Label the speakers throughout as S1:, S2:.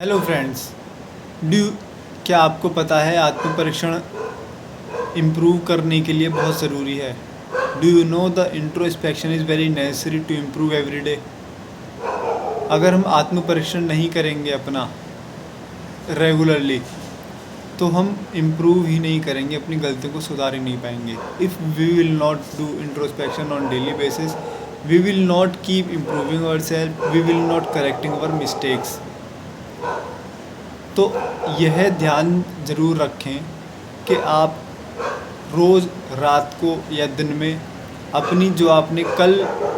S1: Hello friends, do क्या आपको पता है आत्म परीक्षण इम्प्रूव करने के लिए बहुत ज़रूरी है। Do you know the introspection is very necessary to improve every day. अगर हम आत्म परीक्षण नहीं करेंगे अपना रेगुलरली तो हम इम्प्रूव ही नहीं करेंगे, अपनी गलतियों को सुधार ही नहीं पाएंगे। If we will not do introspection on daily basis, we will not keep improving our self, we will not correcting our mistakes. तो यह ध्यान ज़रूर रखें कि आप रोज़ रात को या दिन में अपनी जो आपने कल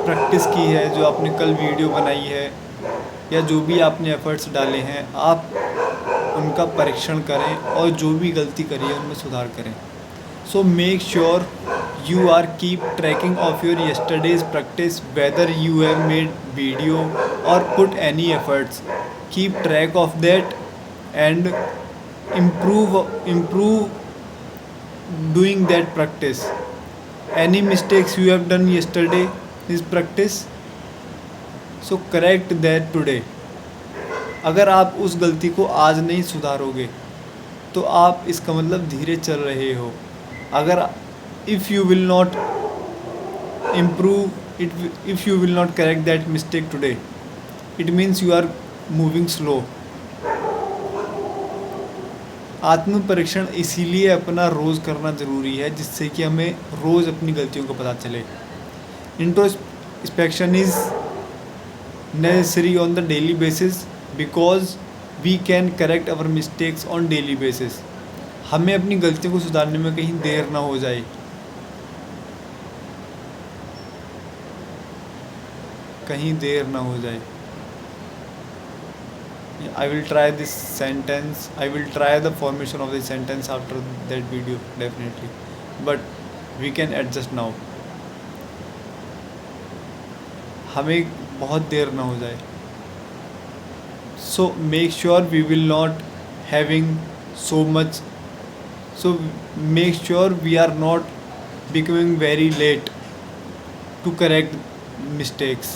S1: प्रैक्टिस की है, जो आपने कल वीडियो बनाई है या जो भी आपने एफ़र्ट्स डाले हैं, आप उनका परीक्षण करें और जो भी गलती करी है उनमें सुधार करें। So make sure you are keep tracking of your yesterday's practice, whether you have made video or put any efforts. Keep track of that and improve doing that practice. Any mistakes you have done yesterday is practice, so correct that today. अगर आप उस गलती को आज नहीं सुधारोगे तो आप इसका मतलब धीरे चल रहे हो। अगर if you will not improve it, if you will not correct that mistake today, it means you are moving slow. आत्म परीक्षण इसीलिए अपना रोज़ करना ज़रूरी है, जिससे कि हमें रोज़ अपनी गलतियों का पता चले। Introspection is necessary on the daily basis because we can correct our mistakes on daily basis. हमें अपनी गलतियों को सुधारने में कहीं देर ना हो जाए। कहीं देर ना हो जाए। I will try this sentence. I will try the formation of this sentence after that video definitely. But we can adjust now. हमें बहुत देर ना हो जाए। So make sure we will not having so much. So make sure we are not becoming very late to correct mistakes.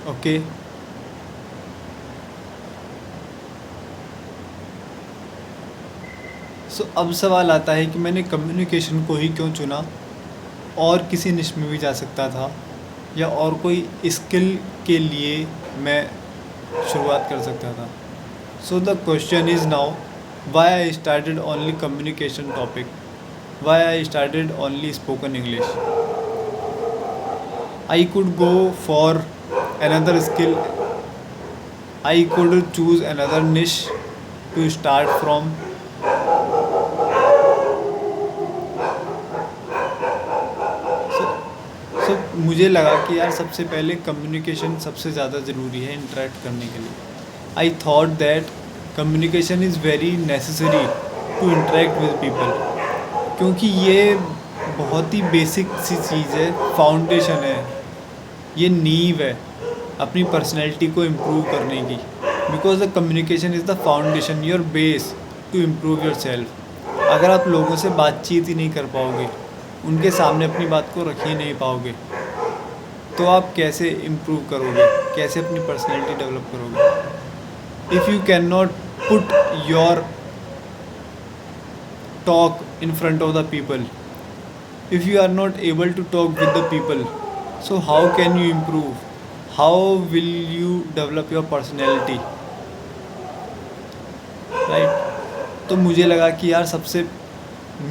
S1: Okay so अब सवाल आता है कि मैंने कम्युनिकेशन को ही क्यों चुना, और किसी निश में भी जा सकता था या और कोई स्किल के लिए मैं शुरुआत कर सकता था। So the question is now why I started only communication topic, why I started only spoken English. I could go for another skill, I could choose another niche to start from. So मुझे लगा कि यार सबसे पहले communication सबसे ज़्यादा ज़रूरी है इंटरेक्ट करने के लिए। I thought that communication is very necessary to interact with people, क्योंकि ये बहुत ही बेसिक सी चीज़ है, फाउंडेशन है, ये नींव है अपनी पर्सनैलिटी को इम्प्रूव करने की। Because the communication is the foundation, your base to improve your self. अगर आप लोगों से बातचीत ही नहीं कर पाओगे, उनके सामने अपनी बात को रख ही नहीं पाओगे, तो आप कैसे इम्प्रूव करोगे, कैसे अपनी पर्सनैलिटी डेवलप करोगे। If you can not put your talk in front of the people, if you are not able to talk with the people, so how can you improve, how will you develop your personality, right? तो मुझे लगा कि यार सबसे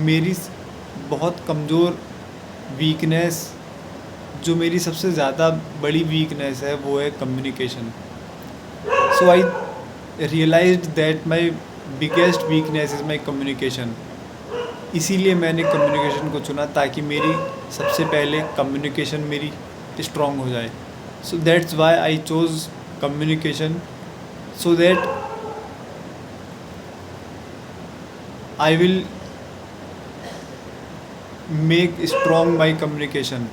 S1: मेरी बहुत कमज़ोर weakness, जो मेरी सबसे ज़्यादा बड़ी वीकनेस है, वो है communication. So I realized that my biggest weakness is my communication. इसीलिए मैंने कम्युनिकेशन को चुना, ताकि मेरी सबसे पहले कम्युनिकेशन मेरी स्ट्रॉन्ग हो जाए। So that's why I chose communication, so that I will make strong my communication,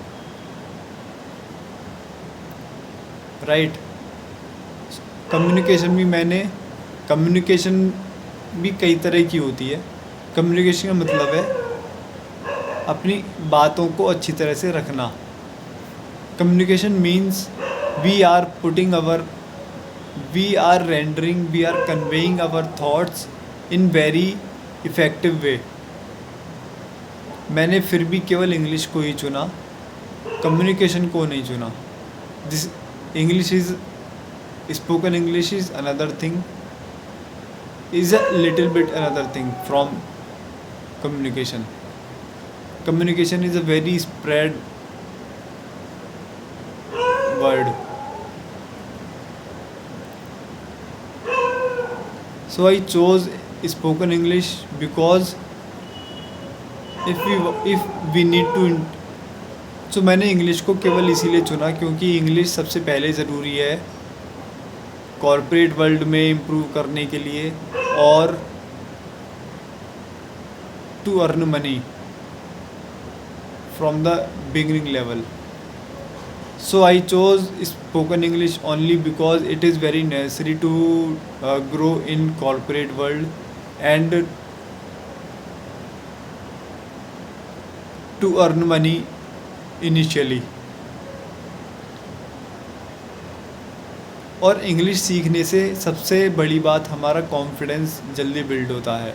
S1: right? Communication भी कई तरह की होती है। कम्युनिकेशन का मतलब है अपनी बातों को अच्छी तरह से रखना। Communication means we are putting our we are conveying our thoughts in very effective way. मैंने फिर भी केवल इंग्लिश को ही चुना, कम्युनिकेशन को नहीं चुना. This English is spoken English is another thing, is a little bit another thing from communication. Communication is a very spread word. So I chose spoken English because if we need to so मैंने English को केवल इसीलिए चुना क्योंकि English सबसे पहले ज़रूरी है कॉर्पोरेट वर्ल्ड में इम्प्रूव करने के लिए और to earn money from the beginning level. So I chose spoken English only because it is very necessary to grow in corporate world and to earn money initially. और English सीखने से सबसे बड़ी बात हमारा कॉन्फिडेंस जल्दी बिल्ड होता है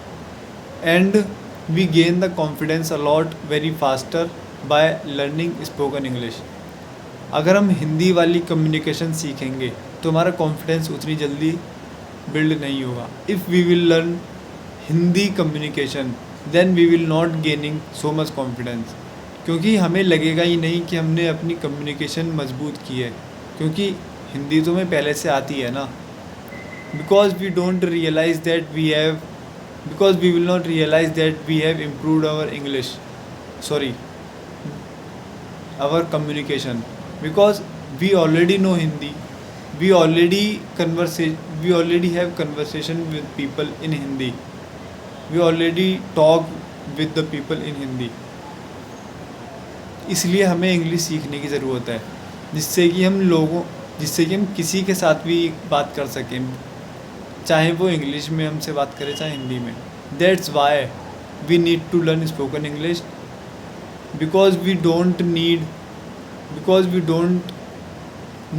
S1: and we gain the confidence a lot very faster by learning spoken English. अगर हम हिंदी वाली कम्युनिकेशन सीखेंगे तो हमारा कॉन्फिडेंस उतनी जल्दी बिल्ड नहीं होगा. If we will learn Hindi communication then we will not gaining so much confidence, क्योंकि हमें लगेगा ही नहीं कि हमने अपनी कम्युनिकेशन मजबूत की है, क्योंकि हिंदी तो हमें पहले से आती है ना. Because we don't realize that we have because we will not realize that we have improved our English our communication because we already know Hindi. we already have conversation with people in Hindi. We already talk with the people in Hindi. इसलिए हमें English सीखने की ज़रूरत है जिससे कि हम किसी के साथ भी बात कर सकें, चाहे वो इंग्लिश में हमसे बात करे चाहे हिंदी में. That's why we need to learn spoken English because we don't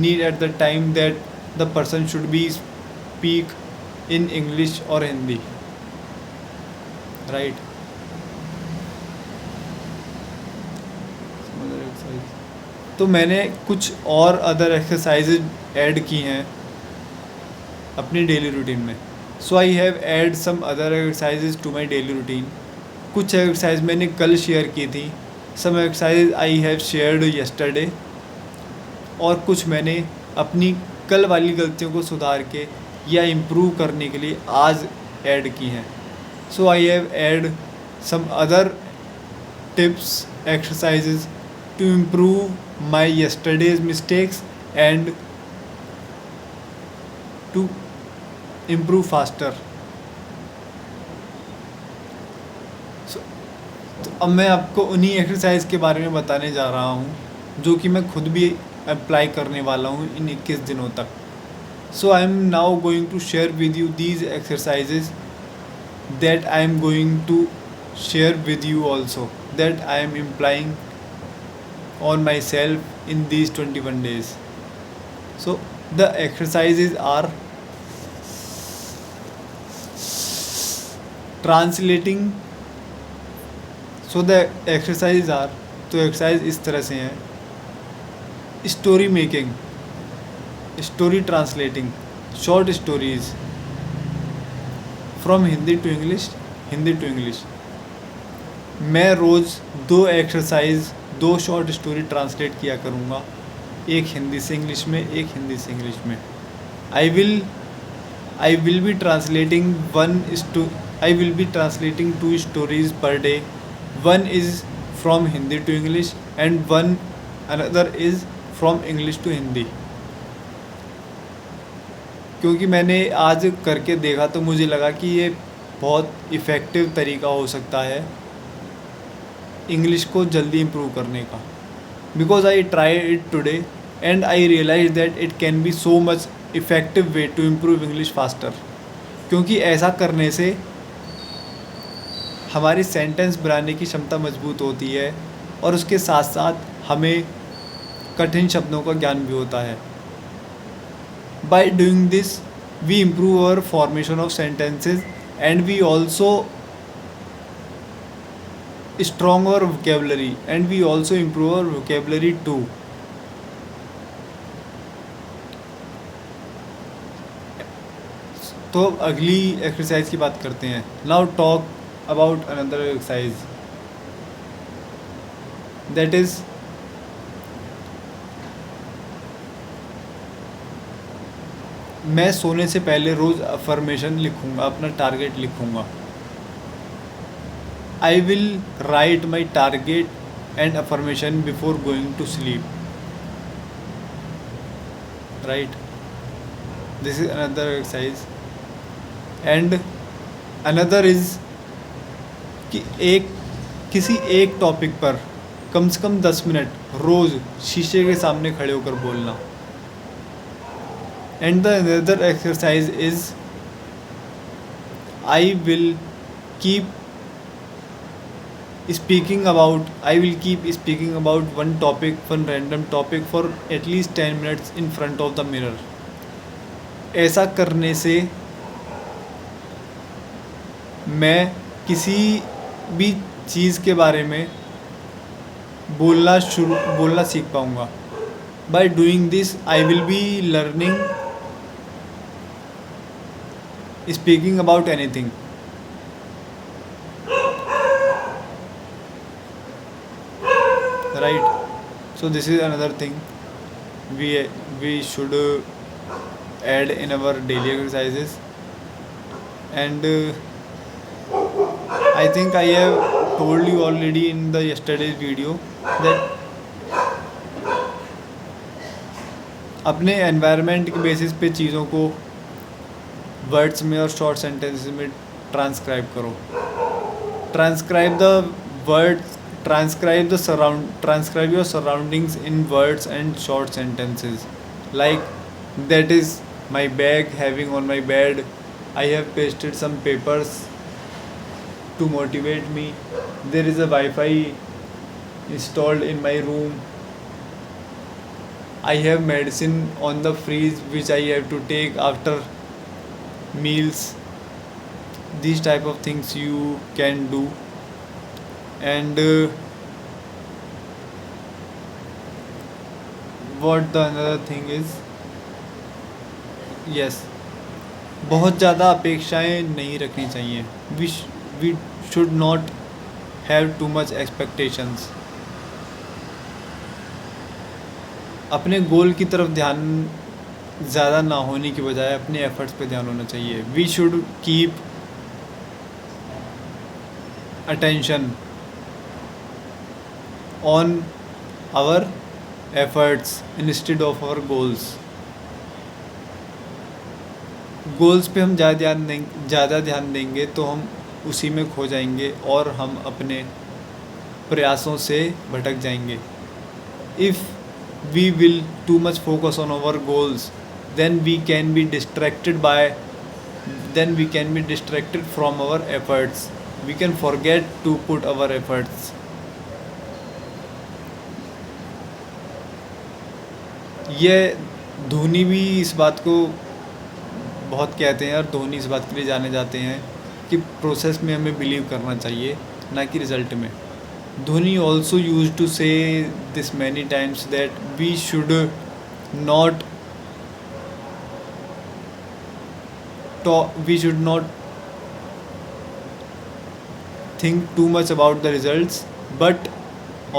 S1: need at the time that the person should be speak in English or Hindi, right? तो मैंने कुछ और अदर एक्सरसाइजेज ऐड की हैं अपनी डेली रूटीन में. So I have add some other exercises to my daily routine. कुछ exercise मैंने कल शेयर की थी, some exercise I have shared yesterday, और कुछ मैंने अपनी कल वाली गलतियों को सुधार के या इम्प्रूव करने के लिए आज ऐड की हैं. So I have add some other tips exercises to improve my yesterday's mistakes and to improve faster. तो अब मैं आपको उन्हीं एक्सरसाइज के बारे में बताने जा रहा हूँ जो कि मैं खुद भी अप्लाई करने वाला हूँ इन 21 दिनों तक. So I am now going to share with you these exercises that I am going to share with you also, that I am implying on myself in these 21 days. So the exercises are translating. So the exercises are, तो exercise इस तरह से हैं: story making, story translating, short stories from Hindi to English, Hindi to English. मैं रोज़ 2 short story translate किया करूँगा, एक हिंदी से इंग्लिश में, एक हिंदी से इंग्लिश में. I will be translating 2 stories per day. One is from Hindi to English and another is from English to Hindi. क्योंकि मैंने आज करके देखा तो मुझे लगा कि ये बहुत इफ़ेक्टिव तरीका हो सकता है इंग्लिश को जल्दी इम्प्रूव करने का. Because I try it today and I realize that it can be so much effective way to improve English faster. क्योंकि ऐसा करने से हमारी सेंटेंस बनाने की क्षमता मजबूत होती है और उसके साथ साथ हमें कठिन शब्दों का ज्ञान भी होता है. By doing this, we improve our formation of sentences, and we also strong our vocabulary, and we also improve our vocabulary too. तो अब अगली एक्सरसाइज की बात करते हैं. Now talk about another exercise, that is मैं सोने से पहले रोज़ अफर्मेशन लिखूंगा, अपना टारगेट लिखूंगा. I will write my target and affirmation before going to sleep. Right, this is another exercise. And another is कि किसी एक टॉपिक पर कम से कम 10 मिनट रोज़ शीशे के सामने खड़े होकर बोलना. And the another exercise is I will keep speaking about one random topic for at least 10 minutes in front of the mirror. ऐसा करने से मैं किसी भी चीज़ के बारे में बोलना सीख पाऊँगा. By doing this, I will be learning speaking about anything. Right, so this is another thing we should add in our daily exercises. And I think I have told you already in the yesterday's video that अपने environment के basis पे चीज़ों को words में और short sentences में transcribe करो. Transcribe your surroundings in words and short sentences. Like, that is my bag having on my bed. I have pasted some papers to motivate me. There is a Wi-Fi installed in my room. I have medicine on the fridge which I have to take after meals. These type of things you can do. And what the another thing is, yes, बहुत ज़्यादा अपेक्षाएं नहीं रखनी चाहिए. We should not have too much expectations. अपने गोल की तरफ ध्यान ज़्यादा ना होने की बजाय अपने एफर्ट्स पे ध्यान होना चाहिए. We should keep attention on our efforts instead of our goals. Goals पे हम ज़्यादा ध्यान देंगे तो हम उसी में खो जाएंगे और हम अपने प्रयासों से भटक जाएंगे. If we will too much focus on our goals, then we can be distracted from our efforts. We can forget to put our efforts. ये धोनी भी इस बात को बहुत कहते हैं और धोनी इस बात के लिए जाने जाते हैं कि प्रोसेस में हमें बिलीव करना चाहिए, ना कि रिज़ल्ट में. Dhoni also use to say this many times that we should not think too much about the results, but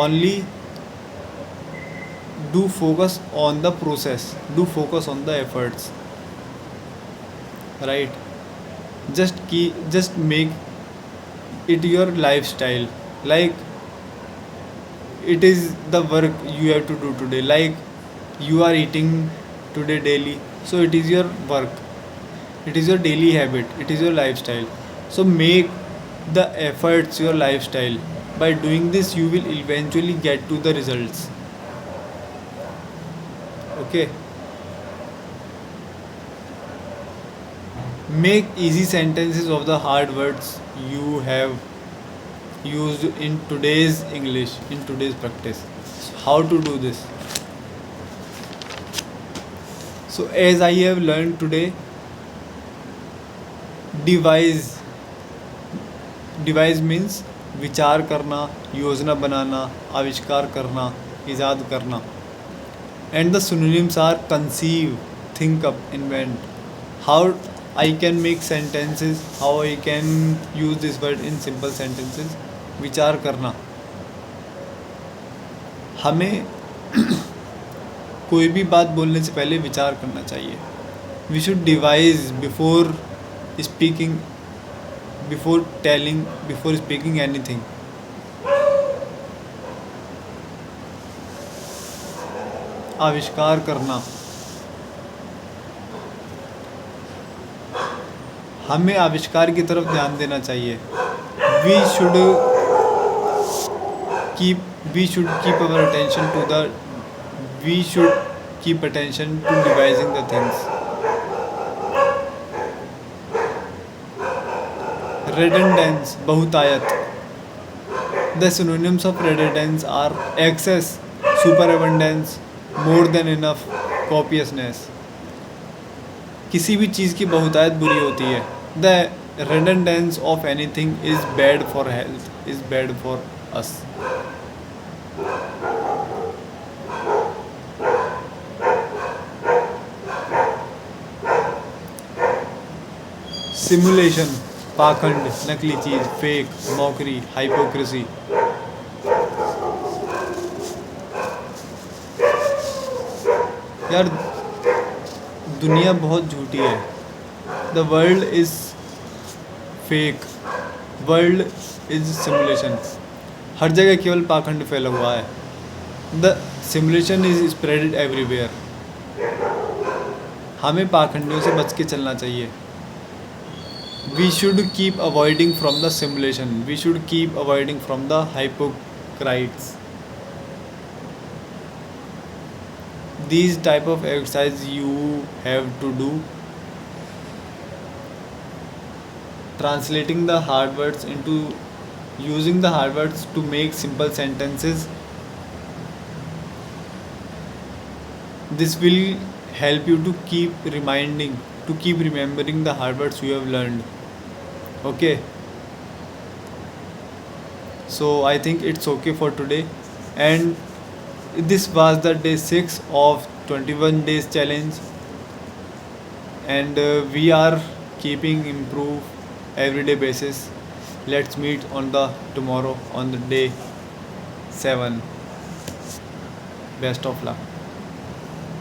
S1: only do focus on the process, do focus on the efforts. Right, just make it your lifestyle. Like, it is the work you have to do today. Like, you are eating today daily, so it is your work, it is your daily habit, it is your lifestyle. So make the efforts your lifestyle. By doing this, you will eventually get to the results. Okay, make easy sentences of the hard words you have used in today's English, in today's practice. How to do this? So as I have learned today, devise devise means विचार करना, योजना बनाना, आविष्कार करना, ईजाद करना. And the synonyms are conceive, think up, invent. How I can make sentences, how I can use this word in simple sentences. विचार करना. हमें कोई भी बात बोलने से पहले विचार करना चाहिए. We should devise before speaking, before telling, before speaking anything. आविष्कार करना. हमें आविष्कार की तरफ ध्यान देना चाहिए. We should keep our attention to the we should keep attention to devising the things. redundance, बहुतायत. The synonyms of redundance are excess, superabundance, more than enough, copiousness. किसी भी चीज़ की बहुतायत बुरी होती है. The redundance of anything is bad for health, is bad for us. Simulation, पाखंड, नकली चीज़, फेक, मौकरी, हाइपोक्रेसी. यार दुनिया बहुत झूठी है. The world is fake, world is simulation. हर जगह केवल पाखंड फैला हुआ है. The simulation is spreaded everywhere. हमें पाखंडियों से बच के चलना चाहिए. We should keep avoiding from the simulation. We should keep avoiding from the hypocrites. These type of exercise you have to do. Translating the hard words into using the hard words to make simple sentences. This will help you to keep remembering the hard words you have learned. Okay, so I think it's okay for today, and this was the day 6 of 21 days challenge, and we are keeping improve everyday basis. Let's meet on the tomorrow on the day 7. Best of luck.